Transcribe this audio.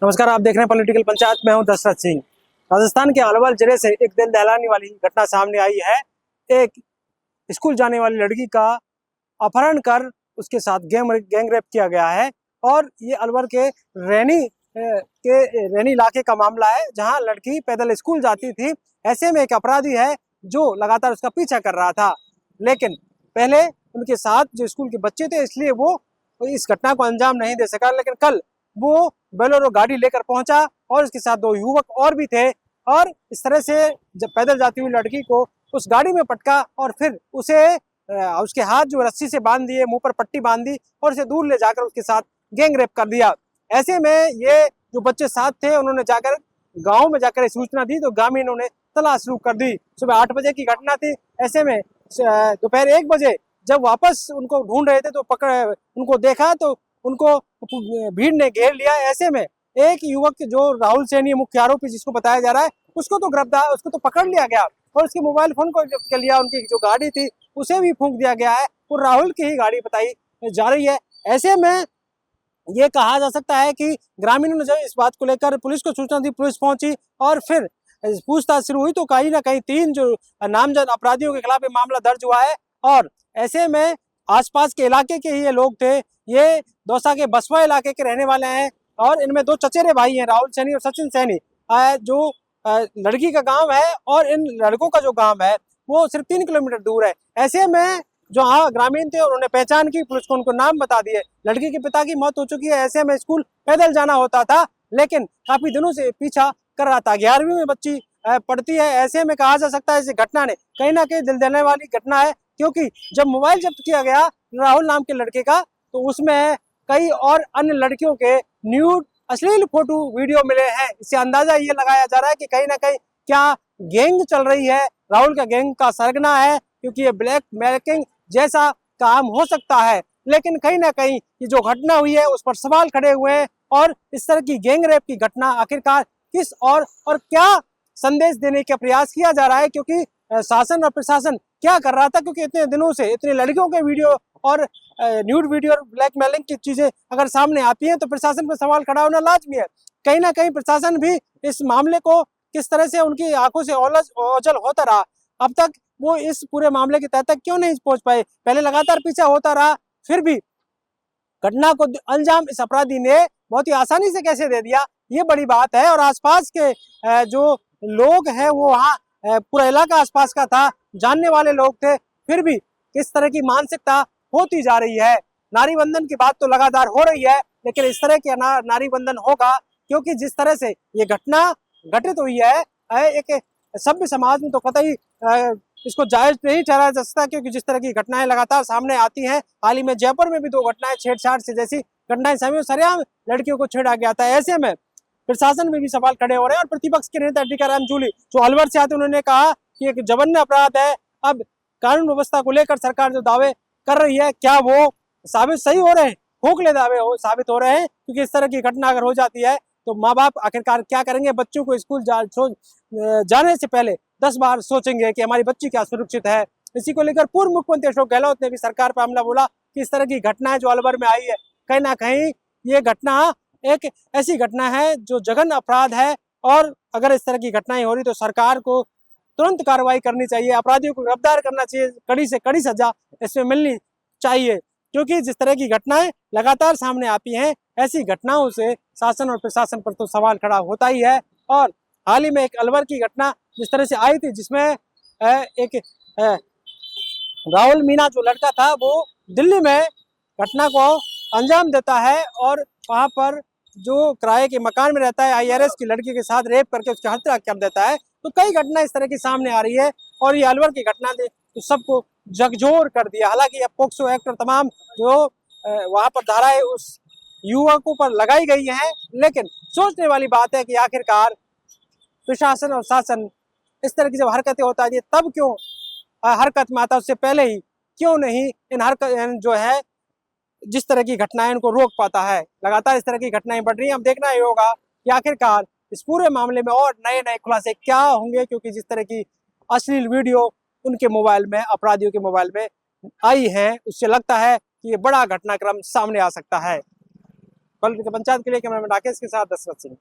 नमस्कार, आप देख रहे हैं पॉलिटिकल पंचायत। मैं हूं दशरथ सिंह। राजस्थान के अलवर जिले से एक दिल दहलाने वाली घटना सामने आई है। एक स्कूल जाने वाली लड़की का अपहरण कर उसके साथ गैंग रेप किया गया है। और ये अलवर के रैनी इलाके का मामला है, जहां लड़की पैदल स्कूल जाती थी। ऐसे में एक अपराधी है जो लगातार उसका पीछा कर रहा था, लेकिन पहले उनके साथ जो स्कूल के बच्चे थे, इसलिए वो इस घटना को अंजाम नहीं दे सका। लेकिन कल वो बोलेरो गाड़ी लेकर पहुंचा और उसके साथ दो युवक और भी थे, और इस तरह से जब पैदल जाती हुई लड़की को उस गाड़ी में पटका और फिर उसे उसके हाथ जो रस्सी से बांध दिए, मुंह पर पट्टी बांध दी और उसे दूर ले जाकर उसके साथ गैंग रेप कर दिया। ऐसे में ये जो बच्चे साथ थे, उन्होंने जाकर गांव में जाकर सूचना दी तो ग्रामीणों ने तलाश शुरू कर दी। सुबह 8 बजे की घटना थी। ऐसे में दोपहर 1 बजे जब वापस उनको ढूंढ रहे थे तो उनको देखा तो उनको भीड़ ने घेर लिया। ऐसे में एक युवक जो राहुल सैनी मुख्य आरोपी जिसको बताया जा रहा है, उसको तो पकड़ लिया गया और उसके मोबाइल फोन को जब्त कर लिया। उनकी जो गाड़ी थी उसे भी फूंक दिया गया है और राहुल की ही गाड़ी बताई जा रही है। ऐसे में ये कहा जा सकता है कि ग्रामीणों ने जब इस बात को लेकर पुलिस को सूचना दी, पुलिस पहुंची और फिर पूछताछ शुरू हुई तो कहीं ना कहीं 3 जो नामजद अपराधियों के खिलाफ मामला दर्ज हुआ है। और ऐसे में आसपास के इलाके के ही ये लोग थे। ये दौसा के बसवा इलाके के रहने वाले हैं और इनमें 2 चचेरे भाई हैं, राहुल सैनी और सचिन सैनी। जो लड़की का गांव है और इन लड़कों का जो गांव है वो सिर्फ 3 किलोमीटर दूर है। ऐसे में जो ग्रामीण थे उन्होंने पहचान की, पुलिस को उनको नाम बता दिए। लड़की के पिता की मौत हो चुकी है। ऐसे में स्कूल पैदल जाना होता था, लेकिन काफी दिनों से पीछा कर रहा था। 11वीं में बच्ची पढ़ती है। ऐसे में कहा जा सकता है इस घटना ने कहीं ना कहीं दिल दहलाने वाली घटना है, क्योंकि जब मोबाइल जब्त किया गया राहुल नाम के लड़के का तो उसमें कई और अन्य लड़कियों के न्यूड अश्लील फोटो वीडियो मिले हैं। इससे अंदाजा ये लगाया जा रहा है कि कहीं ना कहीं क्या गैंग चल रही है, राहुल का गैंग का सरगना है, क्योंकि ये ब्लैक मेलिंग जैसा काम हो सकता है। लेकिन कहीं ना कहीं ये जो घटना हुई है उस पर सवाल खड़े हुए हैं और इस तरह की गैंग रेप की घटना आखिरकार किस और क्या संदेश देने का प्रयास किया जा रहा है, क्योंकि शासन और प्रशासन क्या कर रहा था। क्योंकि इतने दिनों से इतने लड़कियों के वीडियो और न्यूड वीडियो और ब्लैकमेलिंग की चीजें अगर सामने आती हैं तो प्रशासन पर सवाल खड़ा होना लाजमी है। कहीं ना कहीं प्रशासन भी इस मामले को किस तरह से उनकी आंखों से ओझल होता रहा, अब तक वो इस पूरे मामले की तह तक क्यों नहीं पहुंच पाए। पहले लगातार पीछा होता रहा, फिर भी घटना को अंजाम इस अपराधी ने बहुत ही आसानी से कैसे दे दिया, ये बड़ी बात है। और आसपास के जो लोग हैं वो वहाँ पूरा इलाका आसपास का था, जानने वाले लोग थे, फिर भी किस तरह की मानसिकता होती जा रही है। नारी बंधन की बात तो लगातार हो रही है, लेकिन इस तरह के नारी बंधन होगा क्योंकि जिस तरह से ये घटना घटित हुई है, एक सभ्य समाज में तो कतई इसको जायज नहीं ठहराया जा सकता, क्योंकि जिस तरह की घटनाएं लगातार सामने आती हैं। हाल ही में जयपुर में भी 2 घटनाएं छेड़छाड़ से जैसी घटनाएं सरेआम लड़कियों को छेड़ा गया था। ऐसे में प्रशासन में भी सवाल खड़े हो रहे हैं। और प्रतिपक्ष के नेता टीकाराम जूली जो अलवर से आते उन्होंने कहा कि एक जघन्य अपराध है। अब कानून व्यवस्था को लेकर सरकार जो दावे कर रही है, क्या वो साबित सही हो रहे हैं? खोखले दावे साबित हो रहे हैं, क्योंकि इस तरह की घटना अगर हो जाती है तो माँ बाप आखिरकार क्या करेंगे? बच्चों को स्कूल जाने से पहले 10 बार सोचेंगे कि हमारी बच्ची क्या सुरक्षित है। इसी को लेकर पूर्व मुख्यमंत्री अशोक गहलोत ने भी सरकार पर हमला बोला कि इस तरह की घटनाएं जो अलवर में आई है, कहीं ना कहीं ये घटना एक ऐसी घटना है जो जघन्य अपराध है। और अगर इस तरह की घटनाएं हो रही तो सरकार को तुरंत कार्रवाई करनी चाहिए, अपराधियों को गिरफ्तार करना चाहिए, कड़ी से कड़ी सजा इसमें मिलनी चाहिए। क्योंकि जिस तरह की घटनाएं लगातार सामने आती हैं, ऐसी घटनाओं से शासन और प्रशासन पर तो सवाल खड़ा होता ही है। और हाल ही में एक अलवर की घटना जिस तरह से आई थी, जिसमें एक राहुल मीना जो लड़का था वो दिल्ली में घटना को अंजाम देता है और वहां पर जो किराए के मकान में रहता है आईआरएस की लड़की के साथ रेप करके उसकी हत्या कर देता है। तो कई घटना इस तरह की सामने आ रही है और ये अलवर की घटना ने तो सबको झकझोर कर दिया। हालांकि अब पोक्सो एक्ट और तमाम जो वहां पर धाराएं उस युवकों पर लगाई गई हैं, लेकिन सोचने वाली बात है कि आखिरकार प्रशासन और शासन इस तरह की जब हरकतें होता है तब क्यों हरकत में आता, उससे पहले ही क्यों नहीं इन हरकत जो है जिस तरह की घटनाएं उनको रोक पाता है। लगातार इस तरह की घटनाएं बढ़ रही हैं। अब देखना ही होगा कि आखिरकार इस पूरे मामले में और नए नए खुलासे क्या होंगे, क्योंकि जिस तरह की अश्लील वीडियो उनके मोबाइल में, अपराधियों के मोबाइल में आई है, उससे लगता है कि ये बड़ा घटनाक्रम सामने आ सकता है। पंचायत के लिए कैमरामैन राकेश के साथ दशरथ सिंह।